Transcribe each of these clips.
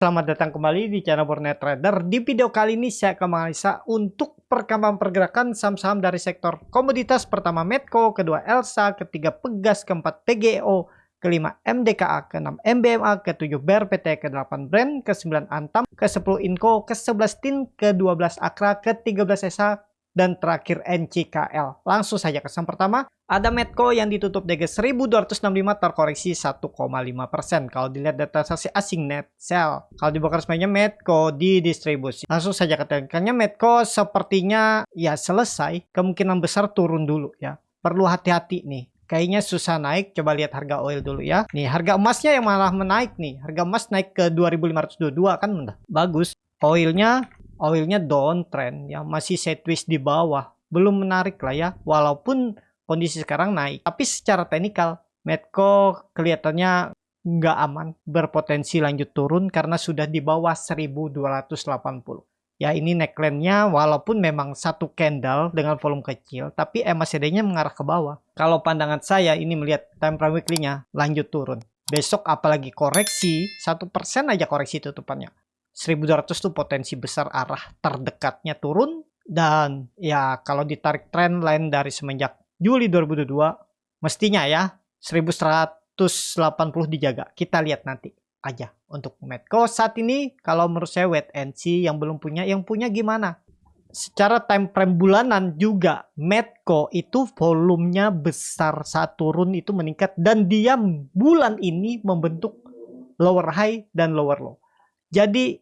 Selamat datang kembali di channel Bornet Trader. Di video kali ini saya akan menganalisa untuk perkembangan pergerakan saham-saham dari sektor komoditas. Pertama Medco, kedua Elsa, ketiga Pegas, keempat PGO, kelima MDKA, keenam MBMA, ketujuh BRPT, ke-8 Brand, ke-9 Antam, ke-10 Inco, ke-11 TIN, ke-12 Akra, ke-13 ESA, dan terakhir NCKL. Langsung saja ke saham pertama. Ada Medco yang ditutup DG 1265 terkoreksi 1,5%. Kalau dilihat data transaksi asing net sell. Kalau dibuka resminya Medco di distribusi. Langsung saja ke teknikalnya. Medco sepertinya ya selesai. Kemungkinan besar turun dulu ya. Perlu hati-hati nih. Kayaknya susah naik. Coba lihat harga oil dulu ya. Nih harga emasnya yang malah menaik nih. Harga emas naik ke 2522 kan bagus. Oilnya downtrend ya. Masih sideways di bawah. Belum menarik lah ya. Walaupun kondisi sekarang naik. Tapi secara teknikal, Medco kelihatannya nggak aman. Berpotensi lanjut turun karena sudah di bawah 1280. Ya ini neckline-nya walaupun memang satu candle dengan volume kecil. Tapi MACD-nya mengarah ke bawah. Kalau pandangan saya ini melihat time frame weekly-nya lanjut turun. Besok apalagi koreksi, 1% aja koreksi tutupannya. 1200 tuh potensi besar arah terdekatnya turun. Dan ya kalau ditarik trend line dari semenjak Juli 2022 mestinya ya 1180 dijaga. Kita lihat nanti aja untuk Medco saat ini. Kalau menurut saya wait and see. Yang belum punya, yang punya gimana? Secara time frame bulanan juga Medco itu volumenya besar saat turun itu meningkat dan dia bulan ini membentuk lower high dan lower low. Jadi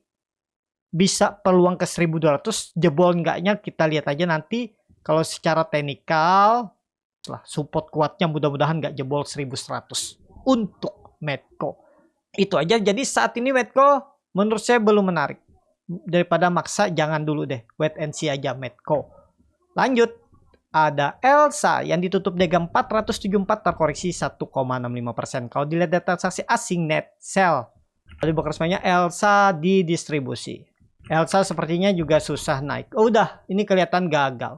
bisa peluang ke 1200 jebol enggaknya kita lihat aja nanti. Kalau secara teknikal lah support kuatnya mudah-mudahan nggak jebol 1100 untuk Medco. Itu aja. Jadi saat ini Medco menurut saya belum menarik. Daripada maksa jangan dulu deh. Wait and see aja Medco. Lanjut. Ada Elsa yang ditutup DG 474 terkoreksi 1,65%. Kalau dilihat data transaksi asing net sell. Lalu bukan resminya Elsa di distribusi. Elsa sepertinya juga susah naik. Oh, udah ini kelihatan gagal.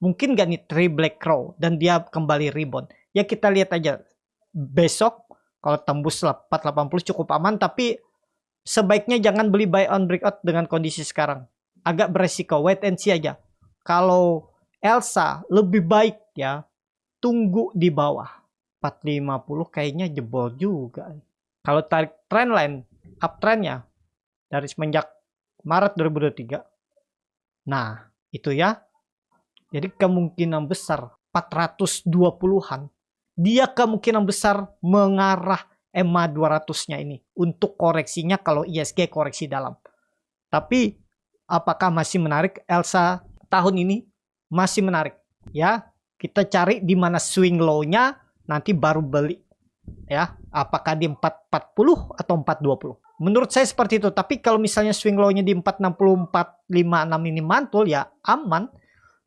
Mungkin gak nih 3 Black Crow dan dia kembali rebound. Ya kita lihat aja besok kalau tembus 480 cukup aman, tapi sebaiknya jangan beli buy on breakout dengan kondisi sekarang. Agak beresiko, wait and see aja. Kalau Elsa lebih baik ya tunggu di bawah 450 kayaknya jebol juga. Kalau tarik trendline uptrendnya dari semenjak Maret 2023. Nah, itu ya. Jadi kemungkinan besar 420-an. Dia kemungkinan besar mengarah EMA 200-nya ini. Untuk koreksinya kalau ISG koreksi dalam. Tapi apakah masih menarik? Elsa tahun ini masih menarik. Ya, kita cari di mana swing low-nya nanti baru beli. Ya, apakah di 440 atau 420? Menurut saya seperti itu. Tapi kalau misalnya swing low-nya di 460, 456 ini mantul ya aman.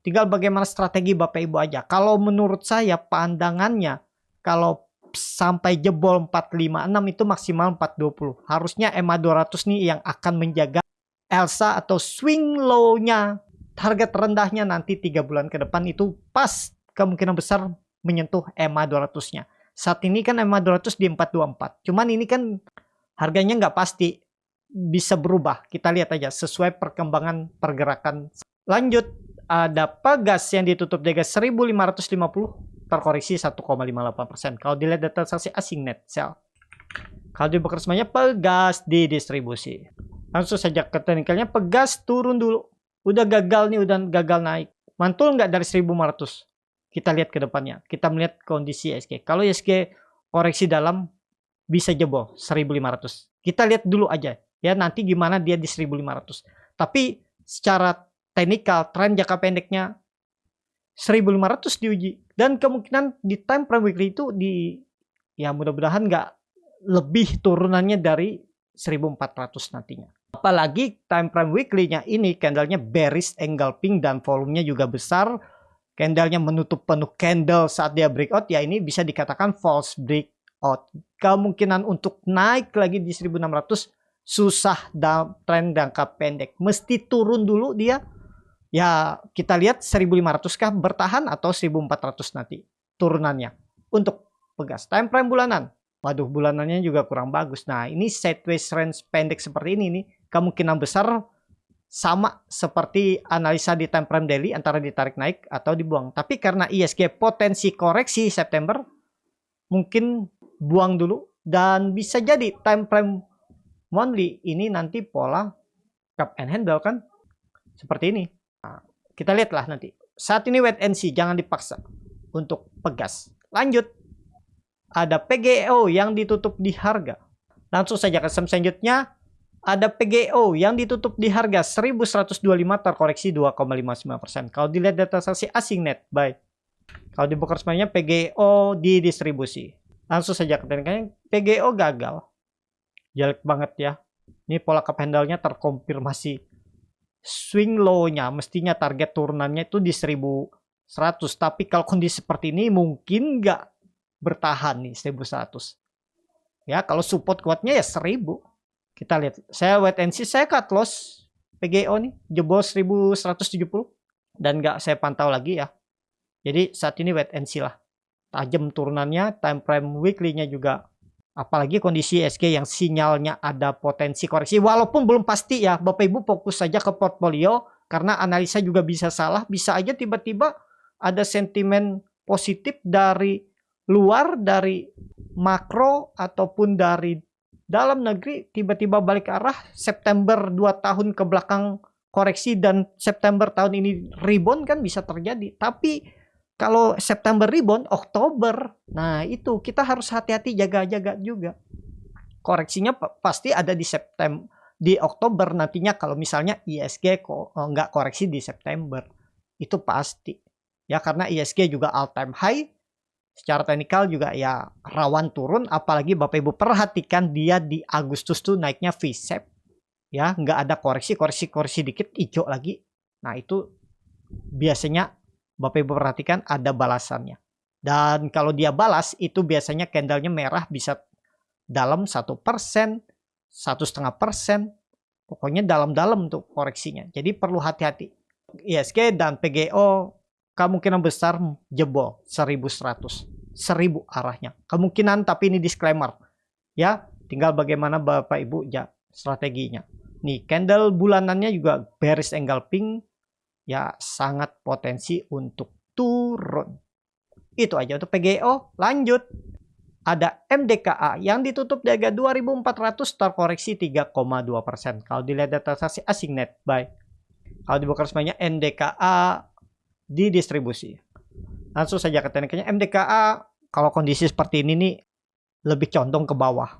Tinggal bagaimana strategi Bapak Ibu aja. Kalau menurut saya pandangannya kalau sampai jebol 456 itu maksimal 420. Harusnya EMA 200 nih yang akan menjaga Elsa atau swing low-nya. Harga terendahnya nanti 3 bulan ke depan itu pas kemungkinan besar menyentuh EMA 200-nya. Saat ini kan EMA 200 di 424. Cuman ini kan harganya nggak pasti. Bisa berubah. Kita lihat aja sesuai perkembangan pergerakan. Lanjut. Ada Pegas yang ditutup DG 1550 terkoreksi 1,58%. Kalau dilihat data transaksi asing net sell. Kalau dibuka resminya Pegas di distribusi. Langsung saja ke teknikalnya. Pegas turun dulu. Udah gagal nih, udah gagal naik. Mantul nggak dari 1500? Kita lihat ke depannya. Kita melihat kondisi ISG. Kalau ISG koreksi dalam bisa jebol 1500. Kita lihat dulu aja ya nanti gimana dia di 1500. Tapi secara teknikal, tren jangka pendeknya 1500 diuji. Dan kemungkinan di time frame weekly itu ya mudah-mudahan nggak lebih turunannya dari 1400 nantinya. Apalagi time frame weekly-nya ini candlenya bearish engulfing dan volumenya juga besar. Candlenya menutup penuh candle saat dia breakout. Ya ini bisa dikatakan false breakout. Kemungkinan untuk naik lagi di 1600 susah dalam tren jangka pendek. Mesti turun dulu dia. Ya kita lihat 1500 kah bertahan atau 1400 nanti turunannya untuk Pegas. Time frame bulanan Waduh, bulanannya juga kurang bagus. Nah, ini sideways range pendek seperti ini nih, kemungkinan besar sama seperti analisa di time frame daily, antara ditarik naik atau dibuang. Tapi karena ISG potensi koreksi September, mungkin buang dulu. Dan bisa jadi time frame monthly ini nanti pola cup and handle kan, seperti ini. Nah, kita lihatlah nanti. Saat ini wait and see, jangan dipaksa untuk pegas. Lanjut. Ada PGO yang ditutup di harga. Langsung saja ke saham selanjutnya. Ada PGO yang ditutup di harga 1125, terkoreksi 2,59%. Kalau dilihat data transaksi asing net buy. Kalau dibuka resminya PGO di distribusi. Langsung saja ke tekniknya. PGO gagal. Jelek banget ya. Ini pola cup handle-nya terkonfirmasi. Swing low-nya mestinya target turunannya itu di 1100. Tapi kalau kondisi seperti ini mungkin nggak bertahan nih 1100. Ya, kalau support kuatnya ya 1000. Kita lihat. Saya wait and see, saya cut loss PGO nih, jebol 1170 dan nggak saya pantau lagi ya. Jadi saat ini wait and see lah. Tajam turunannya, time frame weekly-nya juga. Apalagi kondisi SG yang sinyalnya ada potensi koreksi, walaupun belum pasti ya. Bapak Ibu fokus saja ke portfolio karena analisa juga bisa salah, bisa aja tiba-tiba ada sentimen positif dari luar, dari makro ataupun dari dalam negeri, tiba-tiba balik arah. September 2 tahun ke belakang koreksi dan September tahun ini rebound kan bisa terjadi. Tapi kalau September rebound, Oktober, nah itu kita harus hati-hati, jaga-jaga juga. Koreksinya pasti ada di September, di Oktober nantinya kalau misalnya ISG kok nggak koreksi di September. Itu pasti. Ya karena ISG juga all time high. Secara teknikal juga ya rawan turun, apalagi Bapak Ibu perhatikan dia di Agustus tuh naiknya V-shape. Ya, nggak ada koreksi dikit hijau lagi. Nah, itu biasanya Bapak Ibu perhatikan ada balasannya. Dan kalau dia balas itu biasanya candlenya merah bisa dalam 1%, 1,5%. Pokoknya dalam-dalam tuh koreksinya. Jadi perlu hati-hati. ISG dan PGO kemungkinan besar jebol 1100, 1000 arahnya kemungkinan, tapi ini disclaimer ya, tinggal bagaimana Bapak Ibu ya strateginya. Nih candle bulanannya juga bearish engulfing ya, sangat potensi untuk turun. Itu aja untuk PGO. Lanjut, ada MDKA yang ditutup di harga 2400, terkoreksi 3,2%. Kalau dilihat data transaksi asing net buy, kalau dibuka resminya NDKA di distribusi. Langsung saja ke tekniknya. MDKA kalau kondisi seperti ini nih lebih condong ke bawah.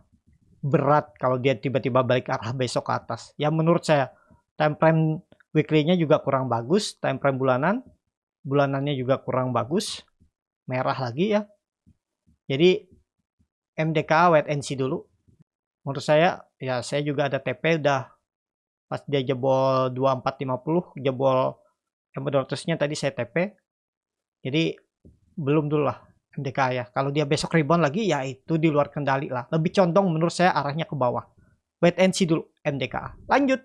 Berat kalau dia tiba-tiba balik arah besok ke atas. Ya menurut saya time frame weekly-nya juga kurang bagus, time frame bulanannya juga kurang bagus. Merah lagi ya. Jadi MDKA wait and see dulu. Menurut saya ya, saya juga ada TP udah pas dia jebol 2450, jebol M200-nya tadi saya TP. Jadi belum dulu lah MDKA ya. Kalau dia besok rebound lagi ya itu di luar kendali lah. Lebih condong menurut saya arahnya ke bawah. Wait and see dulu MDKA. Lanjut.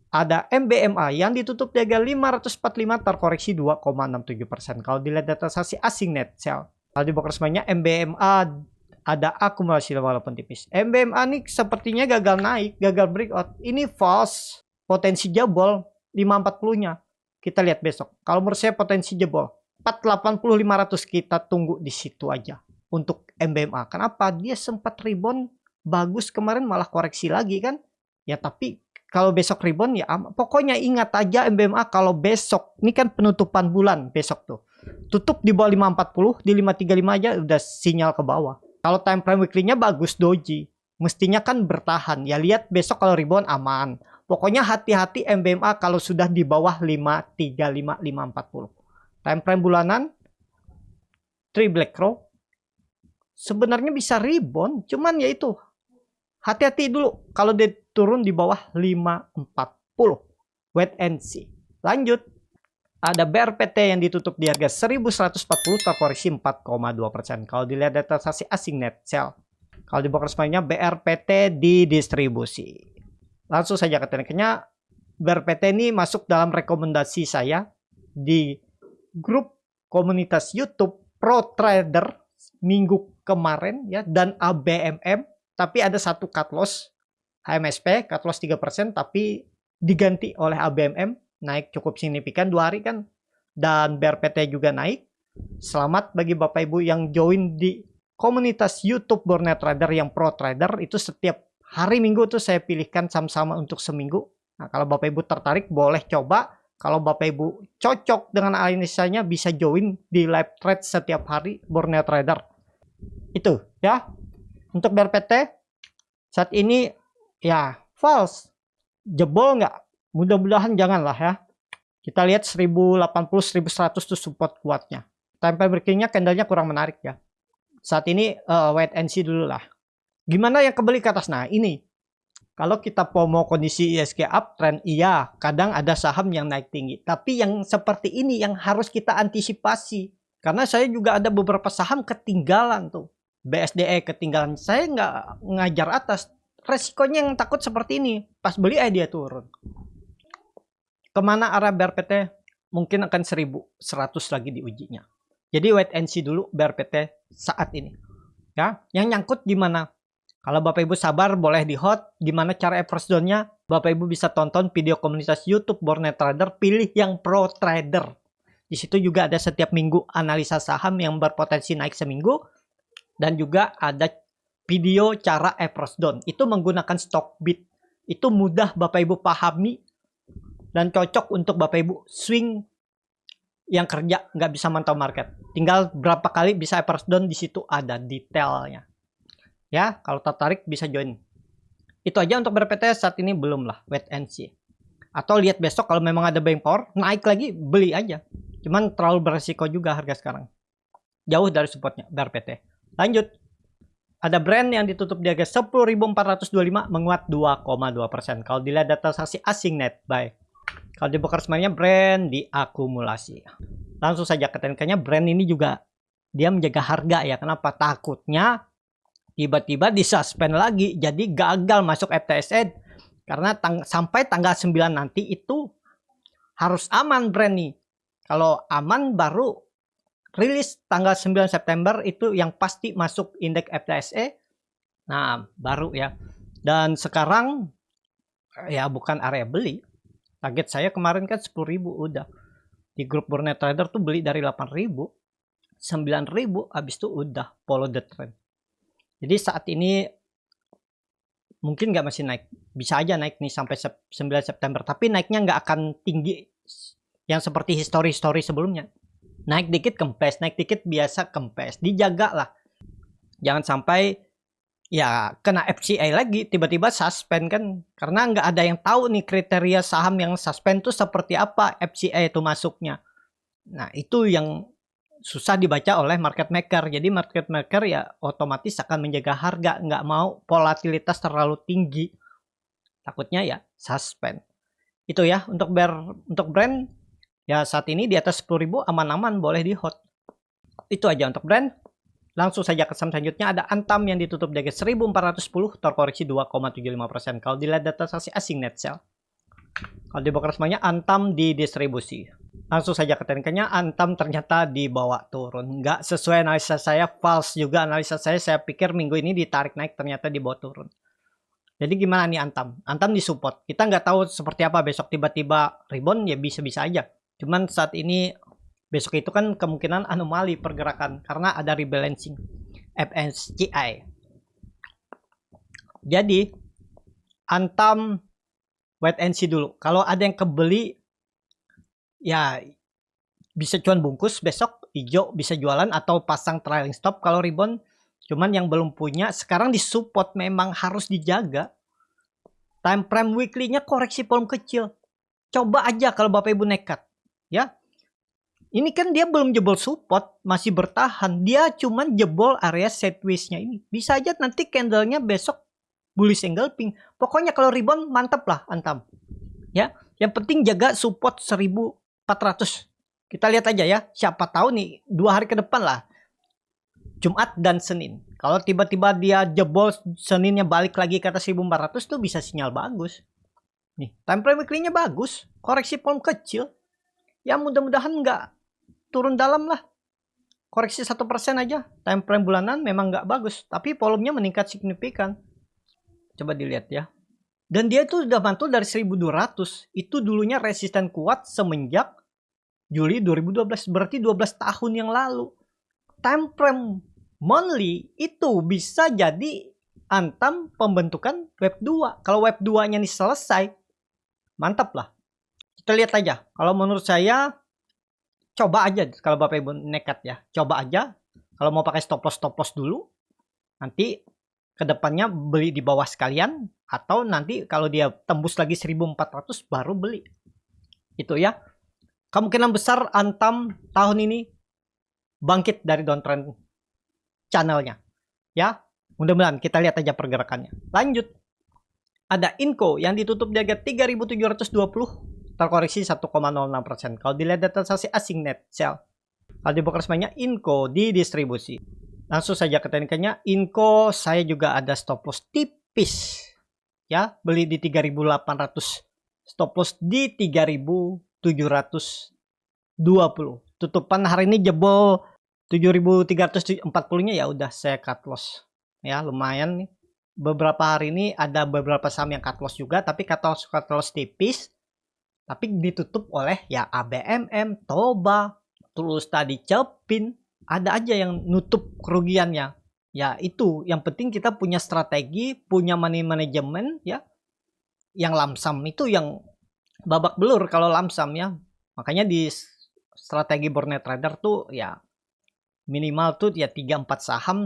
Ada MBMA yang ditutup di harga 545, terkoreksi 2,67%. Kalau dilihat data transaksi asing net sell. Kalau dibuka resminya MBMA ada akumulasi walaupun tipis. MBMA nih sepertinya gagal naik, gagal breakout. Ini false, potensi jebol 540-nya. Kita lihat besok. Kalau menurut saya potensi jebol 480 500, kita tunggu di situ aja untuk MBMA. Kenapa? Dia sempat rebound bagus kemarin, malah koreksi lagi kan? Ya tapi kalau besok rebound ya pokoknya ingat aja MBMA kalau besok ini kan penutupan bulan besok tuh. Tutup di bawah 540, di 535 aja udah sinyal ke bawah. Kalau time frame weekly-nya bagus doji, mestinya kan bertahan. Ya lihat besok kalau rebound aman. Pokoknya hati-hati MBMA kalau sudah di bawah 535, 540. Time frame bulanan 3 black crow sebenarnya bisa rebound, cuman ya itu hati-hati dulu kalau dia turun di bawah 540. Wait and see. Lanjut. Ada BRPT yang ditutup di harga 1140, terkoreksi 4,2%. Kalau dilihat data transaksi asing net sell. Kalau di box resminya BRPT di distribusi. Langsung saja ke tekniknya. BRPT ini masuk dalam rekomendasi saya di grup komunitas YouTube Pro Trader minggu kemarin ya, dan ABMM, tapi ada satu cut loss HMSP, cut loss 3%, tapi diganti oleh ABMM, naik cukup signifikan 2 hari kan, dan BRPT juga naik. Selamat bagi Bapak Ibu yang join di komunitas YouTube Borneo Trader yang pro trader. Itu setiap hari Minggu tuh saya pilihkan saham-saham untuk seminggu. Nah, kalau Bapak Ibu tertarik boleh coba. Kalau Bapak Ibu cocok dengan analisanya bisa join di live trade setiap hari Borneo Trader. Itu ya. Untuk BRPT saat ini ya false. Jebol nggak? Mudah-mudahan janganlah ya. Kita lihat 1080 1100 tuh support kuatnya. Time frame breakingnya candlenya kurang menarik ya. Saat ini wait and see dulu lah. Gimana yang kembali ke atas? Nah ini. Kalau kita mau kondisi ISG uptrend, iya, kadang ada saham yang naik tinggi. Tapi yang seperti ini yang harus kita antisipasi. Karena saya juga ada beberapa saham ketinggalan tuh. BSDE ketinggalan. Saya nggak ngajar atas. Resikonya yang takut seperti ini. Pas beli dia turun. Kemana arah BRPT? Mungkin akan 1100 lagi diujinya. Jadi wait and see dulu BRPT saat ini. Ya, yang nyangkut gimana? Kalau Bapak Ibu sabar boleh di hot. Gimana cara average down-nya? Bapak Ibu bisa tonton video komunitas YouTube Borneo Trader, pilih yang pro trader. Di situ juga ada setiap minggu analisa saham yang berpotensi naik seminggu, dan juga ada video cara average down. Itu menggunakan stock bid. Itu mudah Bapak Ibu pahami dan cocok untuk Bapak Ibu swing yang kerja nggak bisa mantau market. Tinggal berapa kali bisa average down, di situ ada detailnya. Ya, kalau tertarik bisa join. Itu aja untuk BRPT saat ini belum lah, wait and see. Atau lihat besok kalau memang ada buying power, naik lagi beli aja. Cuman terlalu beresiko juga harga sekarang. Jauh dari supportnya BRPT. Lanjut. Ada brand yang ditutup di harga 10.425 menguat 2,2%. Kalau dilihat data transaksi asing net buy. Kalau di broker semuanya brand diakumulasi. Langsung saja ke TNK-nya, brand ini juga dia menjaga harga ya. Kenapa? Takutnya tiba-tiba disuspend lagi, jadi gagal masuk FTSE. Karena sampai tanggal 9 nanti itu harus aman brand nih. Kalau aman baru rilis tanggal 9 September itu yang pasti masuk indeks FTSE. Nah, baru ya. Dan sekarang ya bukan area beli. Target saya kemarin kan 10.000 udah. Di grup Borneo Trader tuh beli dari 8.000, 9.000, habis itu udah follow the trend. Jadi saat ini mungkin nggak masih naik. Bisa aja naik nih sampai 9 September. Tapi naiknya nggak akan tinggi yang seperti histori-histori sebelumnya. Naik dikit kempes, naik dikit biasa kempes. Dijaga lah. Jangan sampai ya kena FCA lagi, tiba-tiba suspend kan. Karena nggak ada yang tahu nih kriteria saham yang suspend tuh seperti apa FCA itu masuknya. Nah itu yang susah dibaca oleh market maker. Jadi market maker ya otomatis akan menjaga harga, nggak mau volatilitas terlalu tinggi. Takutnya ya suspend. Itu ya untuk brand ya saat ini di atas 10.000 aman-aman boleh di hot. Itu aja untuk brand. Langsung saja ke saham selanjutnya, ada Antam yang ditutup di harga 1.410, terkoreksi 2,75%. Kalau dilihat data transaksi asing net sell. Kalau di broker semuanya Antam di distribusi. Langsung saja ke TNK-nya, Antam ternyata dibawa turun. Nggak sesuai analisa saya, false juga analisa saya. Saya pikir minggu ini ditarik naik, ternyata dibawa turun. Jadi gimana nih Antam? Antam disupport. Kita nggak tahu seperti apa besok tiba-tiba rebound, ya bisa-bisa aja. Cuman saat ini, besok itu kan kemungkinan anomali pergerakan. Karena ada rebalancing FNCI. Jadi, Antam wait and see dulu. Kalau ada yang kebeli, ya bisa cuan bungkus besok hijau bisa jualan atau pasang trailing stop kalau rebound. Cuman yang belum punya sekarang di support memang harus dijaga. Time frame weekly-nya koreksi volume kecil. Coba aja kalau Bapak Ibu nekat, ya. Ini kan dia belum jebol support, masih bertahan. Dia cuman jebol area sideways-nya ini. Bisa aja nanti candle-nya besok bullish engulfing. Pokoknya kalau rebound mantap lah Antam. Ya, yang penting jaga support 1.400. Kita lihat aja ya, siapa tahu nih 2 hari ke depan lah. Jumat dan Senin. Kalau tiba-tiba dia jebol Seninnya balik lagi ke atas 1.400 tuh bisa sinyal bagus. Nih, time frame weekly-nya bagus, koreksi volume kecil. Ya mudah-mudahan nggak turun dalam lah. koreksi 1% aja. Time frame bulanan memang nggak bagus, tapi volumenya meningkat signifikan. Coba dilihat ya. Dan dia itu udah mantul dari 1200. Itu dulunya resisten kuat semenjak Juli 2012. Berarti 12 tahun yang lalu. Time frame monthly itu bisa jadi antam pembentukan wave 2. Kalau wave 2-nya nih selesai, mantap lah. Kita lihat aja. Kalau menurut saya, coba aja kalau Bapak Ibu nekat ya. Coba aja. Kalau mau pakai stop loss dulu. Nanti kedepannya beli di bawah sekalian. Atau nanti kalau dia tembus lagi 1400 baru beli. Itu ya. Kemungkinan besar antam tahun ini bangkit dari downtrend channelnya. Ya. Mudah-mudahan kita lihat aja pergerakannya. Lanjut. Ada Inco yang ditutup di harga 3.720, terkoreksi 1,06%. Kalau dilihat data transaksi asing net sell. Kalau di broker semuanya Inco didistribusi. Langsung saja ke teknikannya. Inco saya juga ada stop loss tipis. Ya, beli di 3.800. Stop loss di 3.720. Tutupan hari ini jebol 7.340-nya, ya udah saya cut loss. Ya, lumayan nih. Beberapa hari ini ada beberapa saham yang cut loss juga, tapi cut loss tipis. Tapi ditutup oleh ya ABMM, Toba, terus tadi Cepin. Ada aja yang nutup kerugiannya. Ya itu, yang penting kita punya strategi, punya money management ya. Yang lamsam itu yang babak belur kalau lamsam ya. Makanya di strategi Bornet Trader tuh ya minimal tuh ya 3-4 saham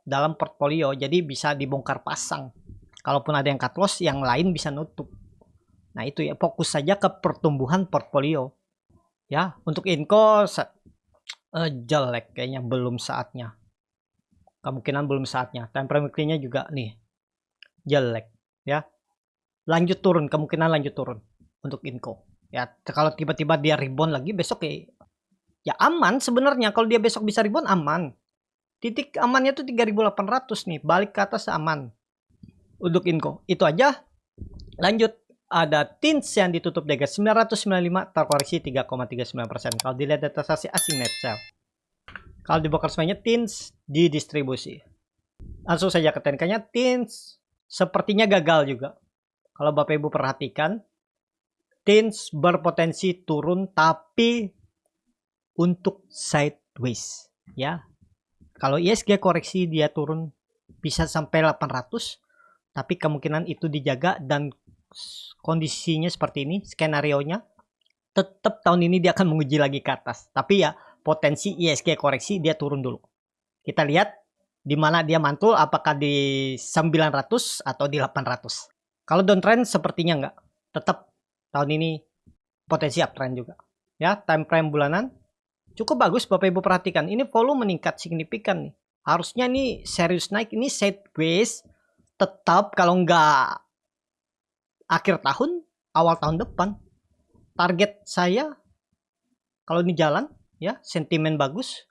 dalam portfolio, jadi bisa dibongkar pasang. Kalaupun ada yang cut loss, yang lain bisa nutup. Nah itu ya, fokus saja ke pertumbuhan portfolio. Ya, untuk Inco jelek kayaknya, belum saatnya. Kemungkinan belum saatnya. Time frame weekly-nya juga nih jelek ya. Lanjut turun, kemungkinan lanjut turun untuk Inco. Ya, kalau tiba-tiba dia rebound lagi besok ya aman sebenarnya. Kalau dia besok bisa rebound aman. Titik amannya tuh 3.800 nih, balik ke atas aman. Untuk Inco, itu aja. Lanjut, ada TINS yang ditutup di harga 995, terkoreksi 3,39%. Kalau dilihat data transaksi asing net sell. Kalau di broker semuanya TINS didistribusi. Langsung saja ke teknikannya. TINS sepertinya gagal juga. Kalau Bapak Ibu perhatikan, TINS berpotensi turun tapi untuk sideways ya. Kalau ISG koreksi dia turun bisa sampai 800, tapi kemungkinan itu dijaga dan kondisinya seperti ini, skenario-nya tetap tahun ini dia akan menguji lagi ke atas. Tapi ya potensi ISG koreksi dia turun dulu. Kita lihat di mana dia mantul, apakah di 900 atau di 800. Kalau downtrend sepertinya enggak. Tetap tahun ini potensi uptrend juga. Ya, time frame bulanan cukup bagus Bapak Ibu perhatikan. Ini volume meningkat signifikan nih. Harusnya nih serius naik. Ini sideways. Tetap kalau enggak akhir tahun, awal tahun depan. Target saya kalau ini jalan ya, sentimen bagus.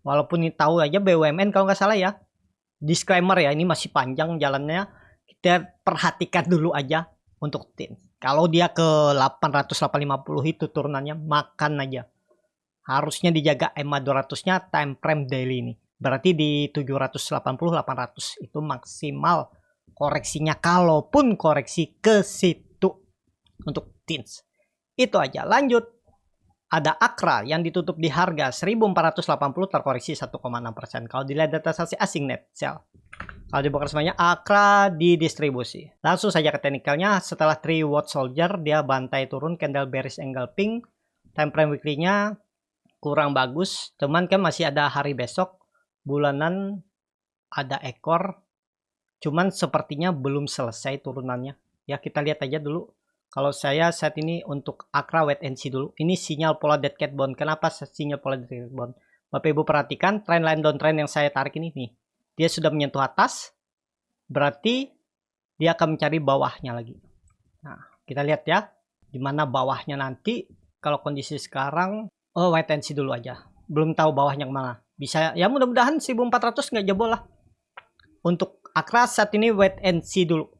Walaupun ini tahu aja BUMN kalau nggak salah ya. Disclaimer ya, ini masih panjang jalannya. Kita perhatikan dulu aja untuk TIN. Kalau dia ke 800-850 itu turunannya makan aja. Harusnya dijaga EMA 200-nya time frame daily ini. Berarti di 780-800 itu maksimal koreksinya, kalaupun koreksi ke situ untuk TINS. Itu aja. Lanjut. Ada Akra yang ditutup di harga 1480, terkoreksi 1,6%. Kalau dilihat data transaksi asing net sell. Kalau di broker semuanya Akra didistribusi. Langsung saja ke teknikalnya. Setelah 3 watt soldier dia bantai turun, candle bearish engulfing. Time frame weekly-nya kurang bagus, teman kan masih ada hari besok, bulanan ada ekor, cuman sepertinya belum selesai turunannya. Ya kita lihat aja dulu. Kalau saya saat ini untuk Akra wait and see dulu. Ini sinyal pola dead cat bond. Kenapa sinyal pola dead cat bond? Bapak Ibu perhatikan trendline downtrend yang saya tarik ini nih. Dia sudah menyentuh atas, berarti dia akan mencari bawahnya lagi. Nah kita lihat ya, dimana bawahnya nanti. Kalau kondisi sekarang, oh wait and see dulu aja. Belum tahu bawahnya kemana. Bisa ya, mudah-mudahan 1400 nggak jebol lah. Untuk Akra saat ini wait and see dulu.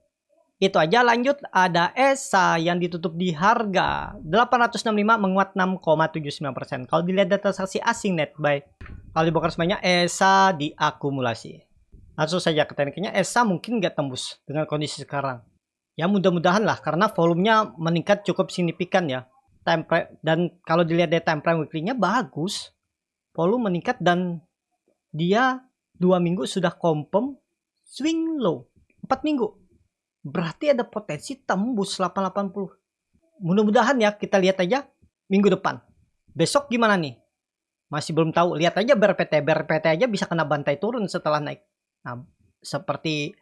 Itu aja. Lanjut ada ESA yang ditutup di harga 865, menguat 6,79%. Kalau dilihat data transaksi asing net buy, Kalau di broker semuanya ESA diakumulasi. Langsung saja ke tekniknya, ESA mungkin nggak tembus dengan kondisi sekarang. Ya mudah-mudahan lah, karena volumenya meningkat cukup signifikan ya. Dan kalau dilihat dari time frame weekly-nya bagus. Volume meningkat dan dia 2 minggu sudah confirm swing low. 4 minggu. Berarti ada potensi tembus 880. Mudah-mudahan ya, kita lihat aja minggu depan. Besok gimana nih? Masih belum tahu. Lihat aja BRPT aja bisa kena bantai turun setelah naik. Nah, seperti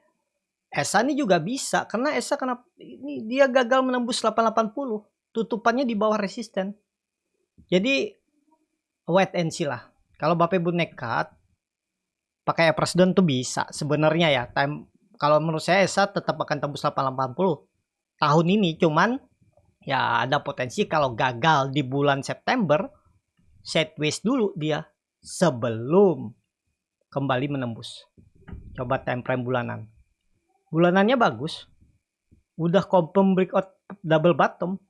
ESA ini juga bisa. Karena ESA ini dia gagal menembus 880. Tutupannya di bawah resisten. Jadi wait and see lah. Kalau Bapak Ibu nekat pakai presiden tuh bisa sebenarnya ya. Kalau menurut saya ESA tetap akan tembus 880 tahun ini. Cuman ya ada potensi kalau gagal di bulan September sideways dulu dia sebelum kembali menembus. Coba time frame bulanan. Bulanannya bagus. Udah confirm breakout double bottom.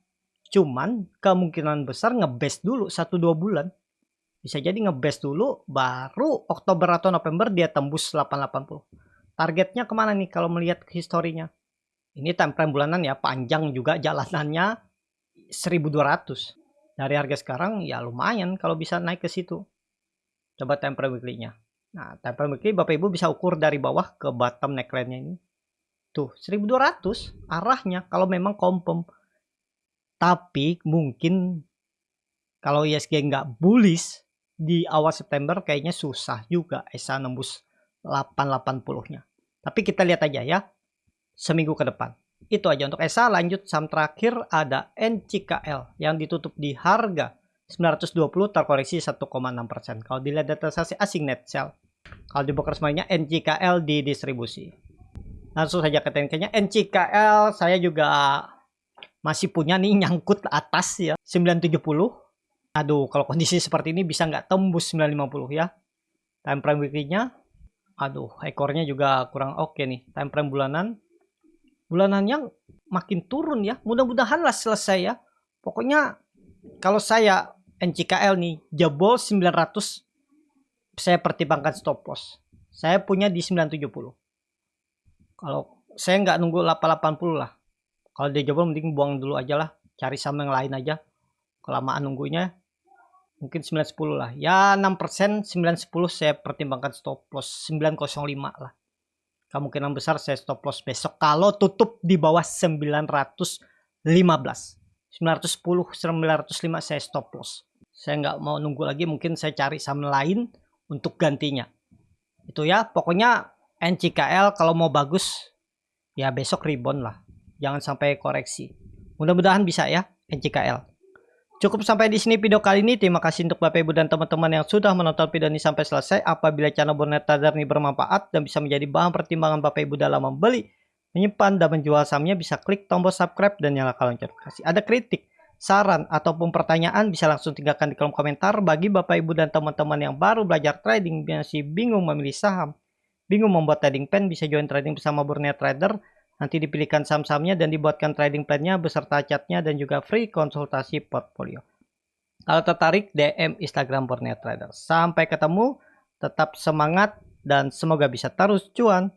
Cuman kemungkinan besar ngebase dulu 1-2 bulan. Bisa jadi ngebase dulu baru Oktober atau November dia tembus 880. Targetnya kemana nih kalau melihat historinya? Ini time frame bulanan ya, panjang juga jalanannya 1200. Dari harga sekarang ya lumayan kalau bisa naik ke situ. Coba time frame weekly-nya. Nah, time frame weekly Bapak Ibu bisa ukur dari bawah ke bottom neckline-nya ini. Tuh, 1200 arahnya kalau memang confirm. Tapi mungkin kalau ISG nggak bullish di awal September kayaknya susah juga ESA nembus 880-nya. Tapi kita lihat aja ya seminggu ke depan. Itu aja untuk ESA. Lanjut saham terakhir ada NCKL yang ditutup di harga 920 terkoreksi 1,6%. Kalau dilihat data asing net sell. Kalau di broker semuanya NCKL di distribusi. Langsung saja ke tekniknya. NCKL saya juga masih punya nih nyangkut atas ya 970. Aduh, kalau kondisi seperti ini bisa nggak tembus 950 ya. Time frame weekly-nya. Aduh, ekornya juga kurang oke nih. Time frame bulanannya makin turun ya. Mudah-mudahan lah selesai ya. Pokoknya kalau saya NCKL nih jebol 900 saya pertimbangkan stop loss. Saya punya di 970. Kalau saya nggak nunggu 880 lah. Kalau dia jebol mending buang dulu aja lah. Cari saham yang lain aja. Kelamaan nunggunya. Mungkin 910 lah. Ya 6% 910 saya pertimbangkan stop loss 905 lah. Kemungkinan besar saya stop loss besok kalau tutup di bawah 915. 910, 905 saya stop loss. Saya nggak mau nunggu lagi, mungkin saya cari saham lain untuk gantinya. Itu ya, pokoknya NCKL kalau mau bagus, ya besok rebound lah. Jangan sampai koreksi. Mudah-mudahan bisa ya, NCKL. Cukup sampai di sini video kali ini. Terima kasih untuk Bapak Ibu dan teman-teman yang sudah menonton video ini sampai selesai. Apabila channel Burnet Trader ini bermanfaat dan bisa menjadi bahan pertimbangan Bapak Ibu dalam membeli, menyimpan, dan menjual sahamnya, bisa klik tombol subscribe dan nyalakan lonceng notifikasi. Ada kritik, saran, ataupun pertanyaan bisa langsung tinggalkan di kolom komentar. Bagi Bapak Ibu dan teman-teman yang baru belajar trading, masih bingung memilih saham, bingung membuat trading plan, bisa join trading bersama Burnet Trader. Nanti dipilihkan saham-sahamnya dan dibuatkan trading plan-nya beserta chartnya dan juga free konsultasi portfolio. Kalau tertarik, DM Instagram Burnet Trader. Sampai ketemu, tetap semangat dan semoga bisa terus cuan.